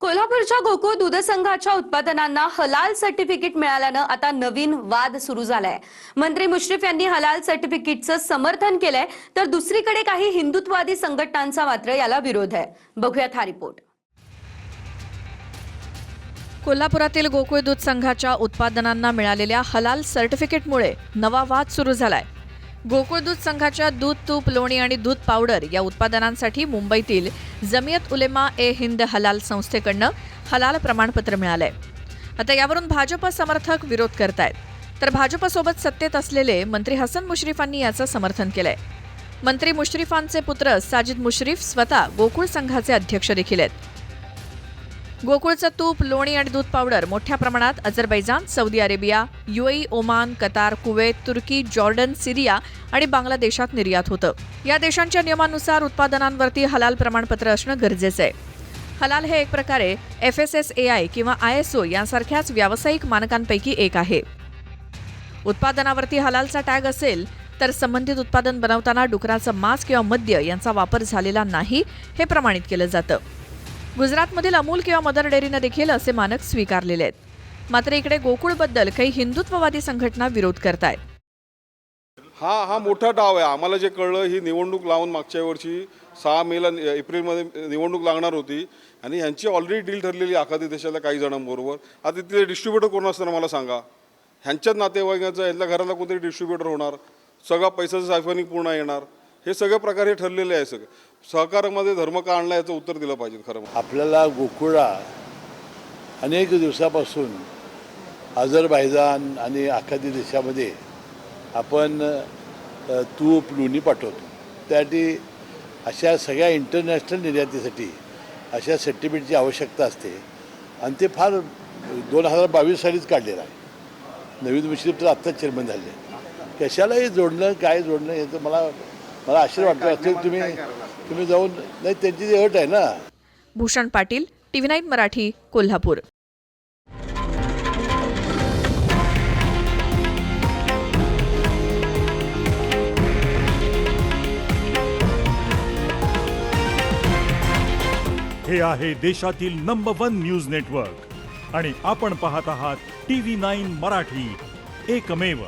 कोल्हापूरच्या गोकुळ दूध संघाच्या उत्पादनांना हलाल सर्टिफिकेट मिळाल्यानं आता नवीन वाद सुरू झालाय। मंत्री मुश्रीफ यांनी हलाल सर्टिफिकेटचं समर्थन केलंय, तर दुसरीकडे काही हिंदुत्ववादी संघटनांचा मात्र याला विरोध आहे। बघूयात हा रिपोर्ट। कोल्हापुरातील गोकुळ दूध संघाच्या उत्पादनांना मिळालेल्या हलाल सर्टिफिकेटमुळे नवा वाद सुरू झालाय। गोकुळ दूध संघाच्या दूध, तूप, लोणी आणि दूध पावडर या उत्पादनांसाठी मुंबईतील जमियत उलेमा ए हिंद हलाल संस्थेकडनं हलाल प्रमाणपत्र मिळालंय। आता यावरून भाजप समर्थक विरोध करतायत, तर भाजपसोबत सत्तेत असलेले मंत्री हसन मुश्रीफांनी याचं समर्थन केलंय। मंत्री मुश्रीफांचे पुत्र साजिद मुश्रीफ स्वतः गोकुळ संघाचे अध्यक्ष देखील आहेत। गोकुळचं तूप, लोणी आणि दूध पावडर मोठ्या प्रमाणात Azerbaijan, Saudi Arabia, UAE, Oman, Qatar, Kuwait, तुर्की, जॉर्डन, सिरिया आणि बांगलादेशात निर्यात होतं। या देशांच्या नियमानुसार उत्पादनांवरती हलाल प्रमाणपत्र असणं गरजेचं आहे। हलाल हे एक प्रकारे FSSAI किंवा ISO यांसारख्याच व्यावसायिक मानकांपैकी एक आहे। उत्पादनावरती हलालचा टॅग असेल तर संबंधित उत्पादन बनवताना डुकराचं मांस किंवा मद्य यांचा वापर झालेला नाही हे प्रमाणित केलं जातं। गुजरातमधील अमूल किंवा मदर डेअरीनं देखील असे मानक स्वीकारलेले आहेत। मात्र इकडे गोकुळबद्दल काही हिंदुत्ववादी संघटना विरोध करतायत। हा मोठा डाव आहे। आम्हाला जे कळलं, ही निवडणूक लावून मागच्या वर्षी 6 मेला एप्रिलमध्ये निवडणूक लागणार होती आणि ह्यांची ऑलरेडी डील ठरलेली आखाती देशातल्या काही जणांबरोबर। आता तिथले डिस्ट्रीब्युटर कोण असणार मला सांगा? ह्यांच्याच नातेवाईकांचा, ह्यातल्या घराला कोणतरी डिस्ट्रीब्युटर होणार, सगळा पैशाचं सायफनिंग पूर्ण येणार। हे सगळे प्रकार हे ठरलेले आहे। सगळं सहकारामध्ये धर्म का आणला याचं उत्तर दिलं पाहिजे। खरं आपल्याला गोकुळा अनेक दिवसापासून अझरबैजान आणि आखाती देशामध्ये आपण तूप, लोणी पाठवतो। त्यासाठी अशा सगळ्या इंटरनॅशनल निर्यातीसाठी अशा सर्टिफिकेटची आवश्यकता असते आणि ते फार 2022 सालीच काढलेलं आहे। नवीन मुश्रीफ तर आत्ताच चेअरमन झाले। कशालाही जोडणं, काय जोडणं याचं मला आश्चर्य वाटतं। तुम्ही जाऊन नाही, त्यांची जी अट आहे ना। भूषण पाटील, TV9 मराठी, कोल्हापूर। हे आहे देशातील नंबर 1 न्यूज नेटवर्क आणि आपण पाहत आहात TV9 मराठी, एकमेव।